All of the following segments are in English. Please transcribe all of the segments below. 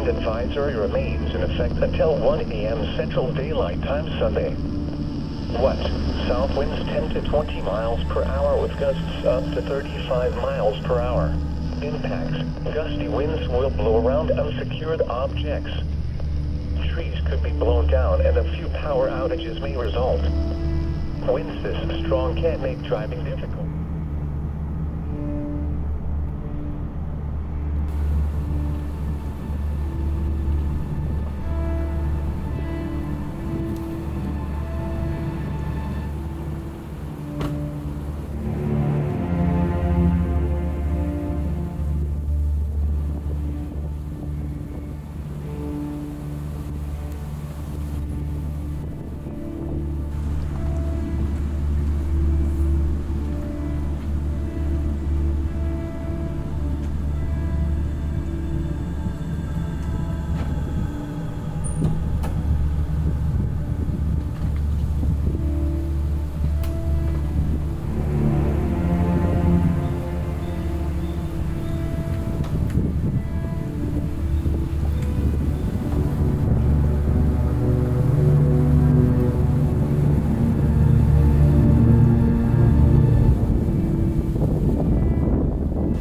wind advisory remains in effect until 1 a.m. Central Daylight Time Sunday. West, south winds 10 to 20 miles per hour with gusts up to 35 miles per hour. Impacts. Gusty winds will blow around unsecured objects. Trees could be blown down and a few power outages may result. Winds this strong can make driving difficult.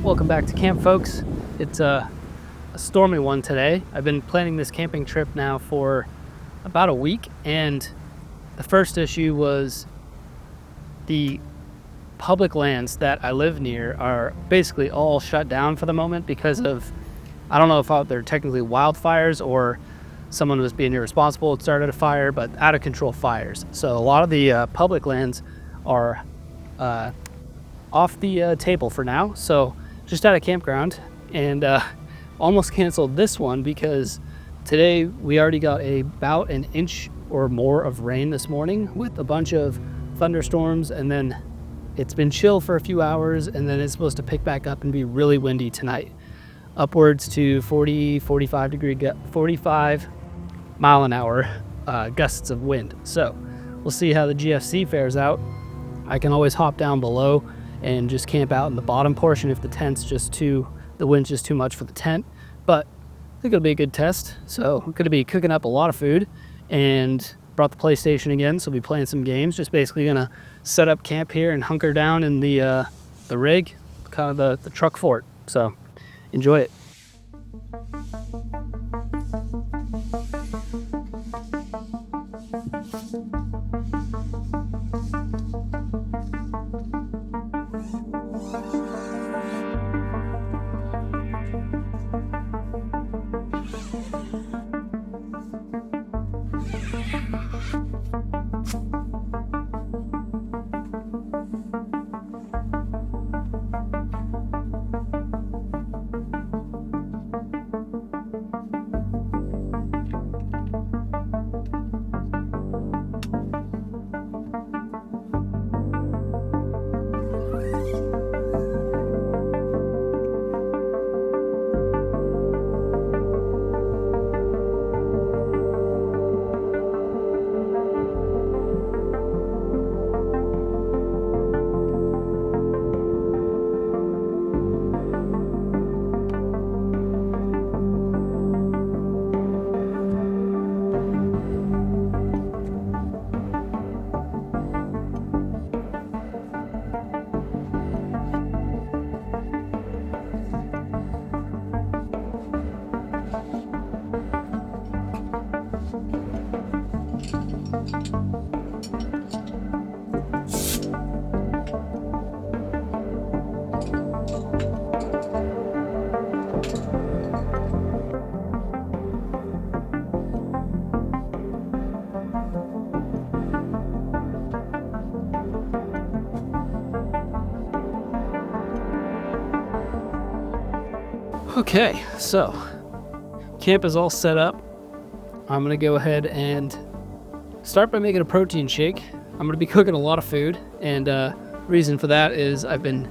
Welcome back to camp, folks. It's a stormy one today. I've been planning this camping trip now for about a week, and the first issue was the public lands that I live near are basically all shut down for the moment because of, I don't know if they're technically wildfires or someone was being irresponsible and started a fire, but out of control fires. So a lot of the public lands are off the table for now. So just at a campground, and almost canceled this one because today we already got about an inch or more of rain this morning with a bunch of thunderstorms, and then it's been chill for a few hours, and then it's supposed to pick back up and be really windy tonight, upwards to 45 mile an hour gusts of wind. So we'll see how the GFC fares out. I can always hop down below and just camp out in the bottom portion if the wind's just too much for the tent. But I think it'll be a good test. So I'm gonna be cooking up a lot of food, and brought the PlayStation again, so I'll be playing some games. Just basically gonna set up camp here and hunker down in the rig, kind of the truck fort. So enjoy it. Okay, so camp is all set up. I'm gonna go ahead and start by making a protein shake. I'm gonna be cooking a lot of food, and reason for that is I've been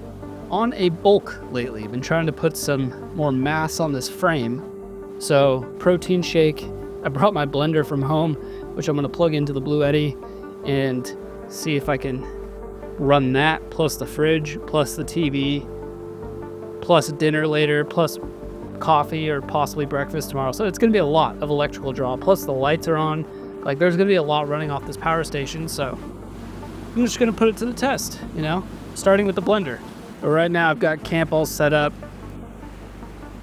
on a bulk lately. I've been trying to put some more mass on this frame. So protein shake, I brought my blender from home, which I'm gonna plug into the Blue Eddy and see if I can run that, plus the fridge, plus the TV, plus dinner later, plus coffee or possibly breakfast tomorrow. So it's going to be a lot of electrical draw. Plus the lights are on. Like there's going to be a lot running off this power station. So I'm just going to put it to the test, you know, starting with the blender. But right now I've got camp all set up.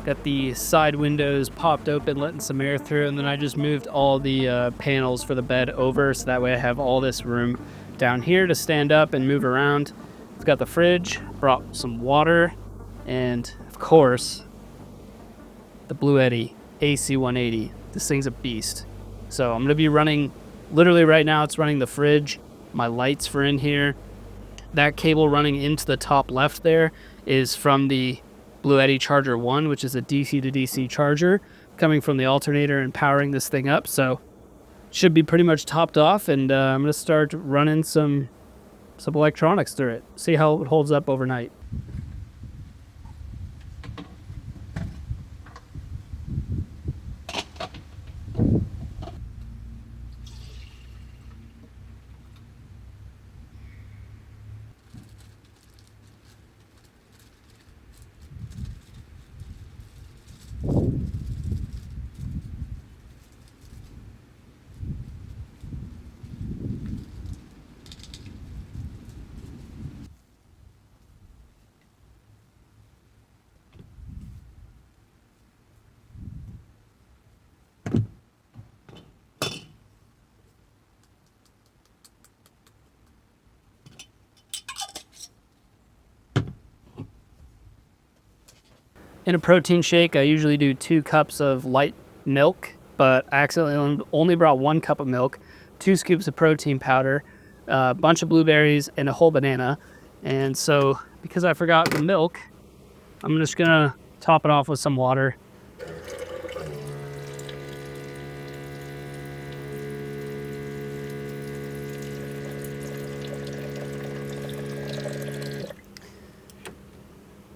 Got the side windows popped open, letting some air through, and then I just moved all the panels for the bed over, so that way I have all this room down here to stand up and move around. I've got the fridge, brought some water, and of course, the Blue Eddy AC180. This thing's a beast. So I'm gonna be running, literally right now it's running the fridge, my lights for in here. That cable running into the top left there is from the Blue Eddy Charger 1, which is a DC to DC charger coming from the alternator and powering this thing up. So should be pretty much topped off, and I'm going to start running some electronics through it, see how it holds up overnight. In a protein shake, I usually do 2 cups of light milk, but I accidentally only brought 1 cup of milk, 2 scoops of protein powder, a bunch of blueberries, and a whole banana. And so, because I forgot the milk, I'm just gonna top it off with some water.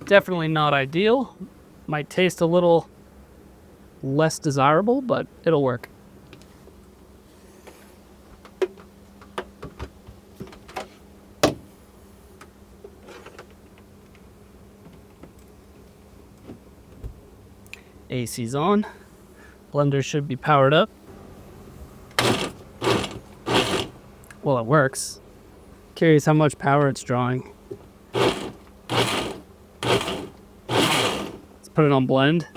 Definitely not ideal. Might taste a little less desirable, but it'll work. AC's on. Blender should be powered up. Well, it works. Curious how much power it's drawing. Put it on blend.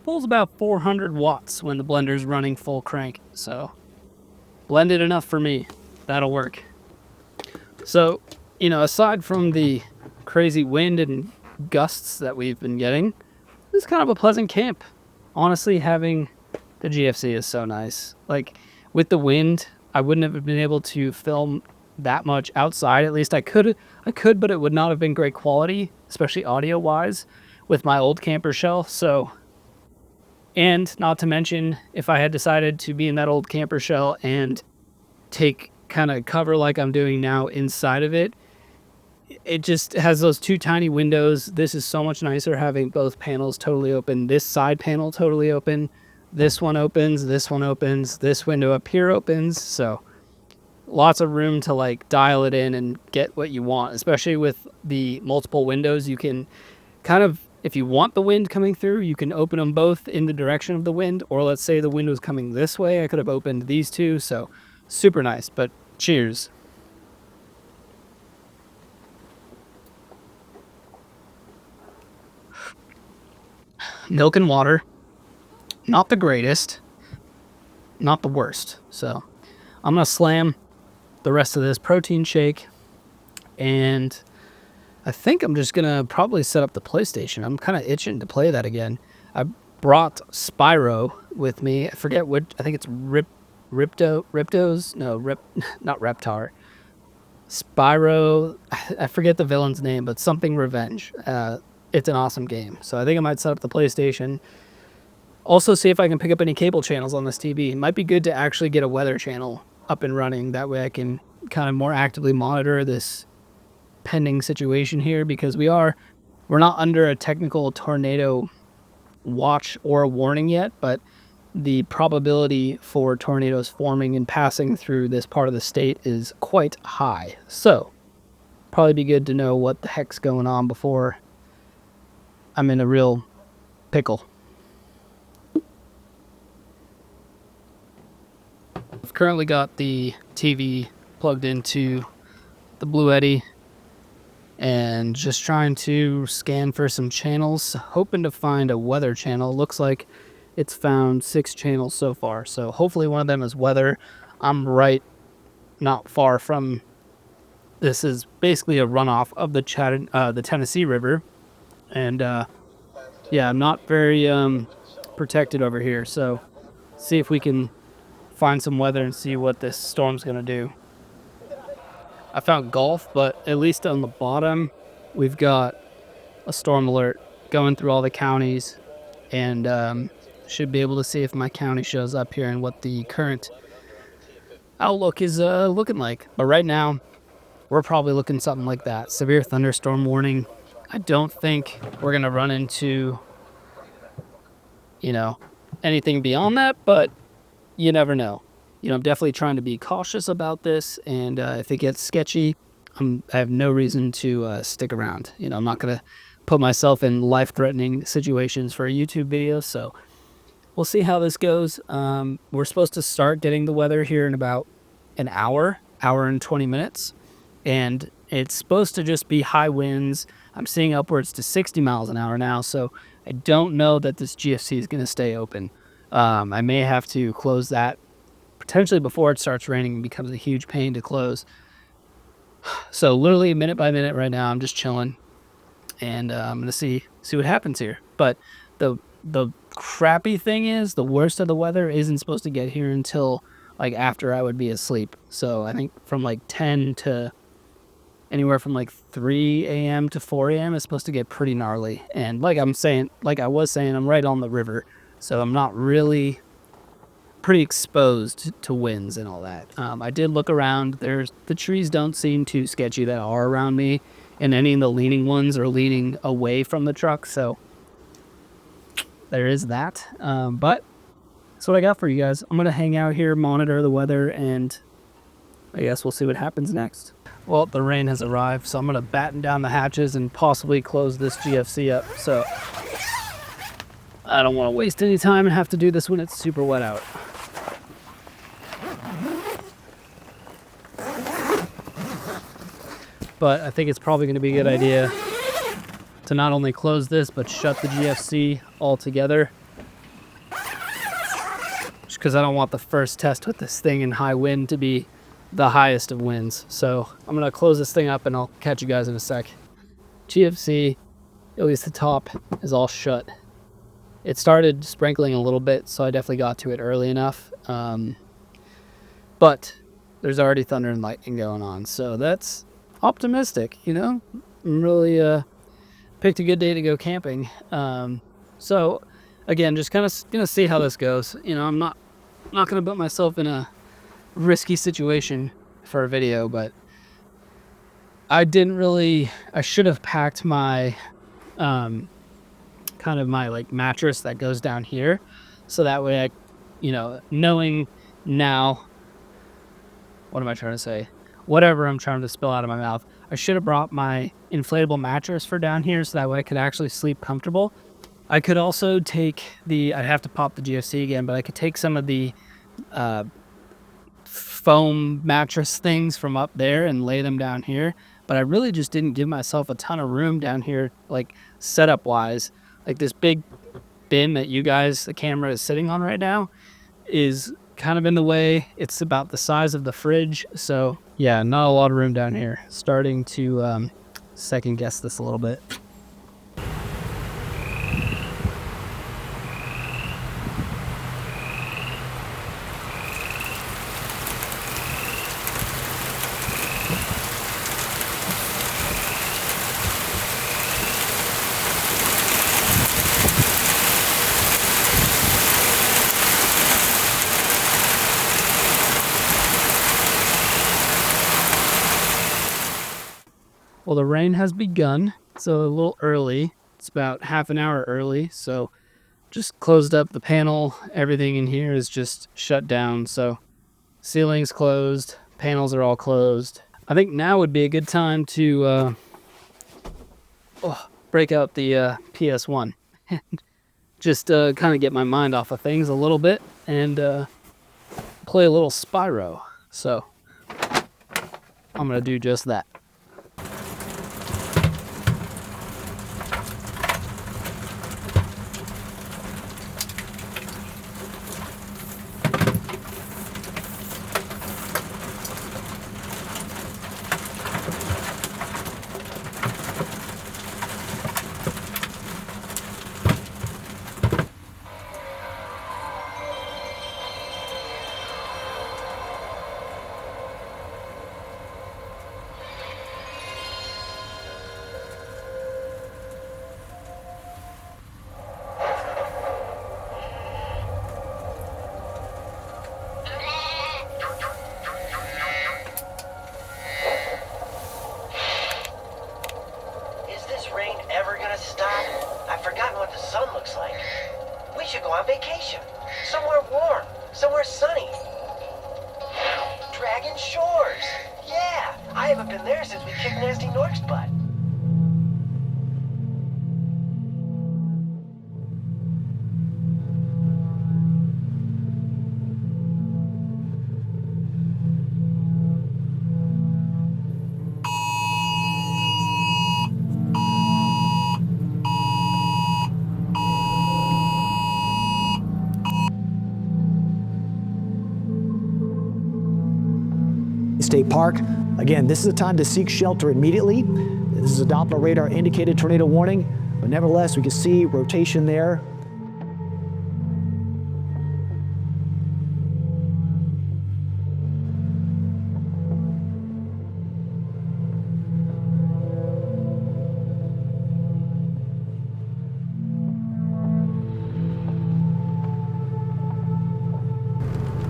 Pulls about 400 watts when the blender's running full crank, so blended enough for me. That'll work. So, you know, aside from the crazy wind and gusts that we've been getting, this is kind of a pleasant camp. Honestly, having the GFC is so nice. Like, with the wind, I wouldn't have been able to film that much outside. At least I could, but it would not have been great quality, especially audio-wise, with my old camper shell. So, and not to mention, if I had decided to be in that old camper shell and take kind of cover like I'm doing now inside of it, it just has those 2 tiny windows. This is so much nicer having both panels totally open. This side panel totally open. This one opens, this one opens, this window up here opens, so lots of room to like dial it in and get what you want, especially with the multiple windows. You can kind of, if you want the wind coming through, you can open them both in the direction of the wind, or let's say the wind was coming this way, I could have opened these 2, so super nice, but cheers. Milk and water. Not the greatest, not the worst. So I'm going to slam the rest of this protein shake, and I think I'm just going to probably set up the PlayStation. I'm kind of itching to play that again. I brought Spyro with me. I forget what, I think it's not Reptar. Spyro, I forget the villain's name, but something Revenge. It's an awesome game. So I think I might set up the PlayStation. Also see if I can pick up any cable channels on this TV. It might be good to actually get a weather channel up and running. That way I can kind of more actively monitor this pending situation here, because we're not under a technical tornado watch or warning yet, but the probability for tornadoes forming and passing through this part of the state is quite high. So, probably be good to know what the heck's going on before I'm in a real pickle. I've currently got the TV plugged into the Blue Eddy and just trying to scan for some channels, hoping to find a weather channel. Looks like it's found 6 channels so far, so hopefully one of them is weather. I'm right not far from, this is basically a runoff of the Tennessee River, and yeah, I'm not very protected over here, so see if we can find some weather and see what this storm's gonna do. I found Gulf, but at least on the bottom we've got a storm alert going through all the counties, and should be able to see if my county shows up here and what the current outlook is looking like. But right now we're probably looking something like that. Severe thunderstorm warning. I don't think we're gonna run into, you know, anything beyond that, but you never know. You know, I'm definitely trying to be cautious about this, and if it gets sketchy, I have no reason to stick around. You know, I'm not gonna put myself in life-threatening situations for a YouTube video, so we'll see how this goes. We're supposed to start getting the weather here in about an hour and 20 minutes, and it's supposed to just be high winds. I'm seeing upwards to 60 miles an hour now, so I don't know that this GFC is going to stay open. I may have to close that potentially before it starts raining and becomes a huge pain to close. So literally minute by minute right now, I'm just chilling, and I'm gonna see what happens here. But the crappy thing is, the worst of the weather isn't supposed to get here until like after I would be asleep. So I think from like 10 to anywhere from like 3 a.m. to 4 a.m. is supposed to get pretty gnarly. And like I was saying, I'm right on the river, so I'm not really pretty exposed to winds and all that. I did look around. The trees don't seem too sketchy that are around me, and any of the leaning ones are leaning away from the truck, so there is that. But that's what I got for you guys. I'm gonna hang out here, monitor the weather, and I guess we'll see what happens next. Well, the rain has arrived, so I'm gonna batten down the hatches and possibly close this GFC up, so I don't want to waste any time and have to do this when it's super wet out. But I think it's probably going to be a good idea to not only close this, but shut the GFC altogether. Just because I don't want the first test with this thing in high wind to be the highest of winds. So I'm going to close this thing up and I'll catch you guys in a sec. GFC, at least the top, is all shut. It started sprinkling a little bit, so I definitely got to it early enough. But there's already thunder and lightning going on, so that's optimistic, you know? I'm really picked a good day to go camping. So again, just kind of gonna see how this goes. You know, I'm not gonna put myself in a risky situation for a video, but I should have packed my kind of my like mattress that goes down here, so that way I, you know, knowing now, what am I trying to say? Whatever I'm trying to spill out of my mouth. I should have brought my inflatable mattress for down here, so that way I could actually sleep comfortable. I could also take I'd have to pop the GFC again, but I could take some of the foam mattress things from up there and lay them down here. But I really just didn't give myself a ton of room down here, like setup wise. Like this big bin that the camera is sitting on right now, is kind of in the way. It's about the size of the fridge, so yeah, not a lot of room down here. Starting to second guess this a little bit. Well, the rain has begun, so a little early. It's about half an hour early, so just closed up the panel. Everything in here is just shut down. So ceiling's closed, panels are all closed. I think now would be a good time to break out the PS1 and just kind of get my mind off of things a little bit and play a little Spyro. So I'm gonna do just that. I've forgotten what the sun looks like. We should go on vacation. Somewhere warm. Somewhere sunny. Dragon Shores. Yeah, I haven't been there since we kicked Nasty Nork's butt. State Park. Again, this is a time to seek shelter immediately. This is a Doppler radar indicated tornado warning, but nevertheless, we can see rotation there.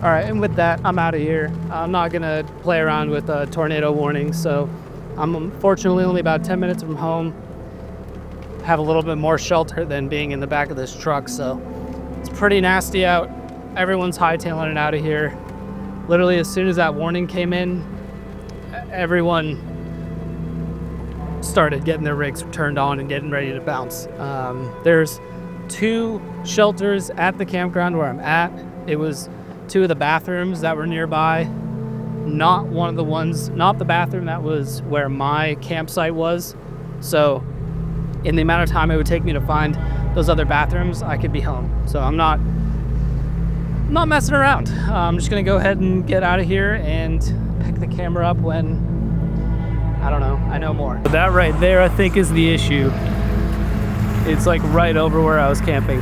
All right, and with that, I'm out of here. I'm not gonna play around with tornado warnings, so I'm unfortunately only about 10 minutes from home. Have a little bit more shelter than being in the back of this truck, so it's pretty nasty out. Everyone's hightailing it out of here. Literally, as soon as that warning came in, everyone started getting their rigs turned on and getting ready to bounce. There's 2 shelters at the campground where I'm at. It was 2 of the bathrooms that were nearby, not one of the ones, not the bathroom that was where my campsite was. So in the amount of time it would take me to find those other bathrooms, I could be home. So I'm not messing around. I'm just gonna go ahead and get out of here and pick the camera up when, I don't know, I know more. But that right there, I think, is the issue. It's like right over where I was camping.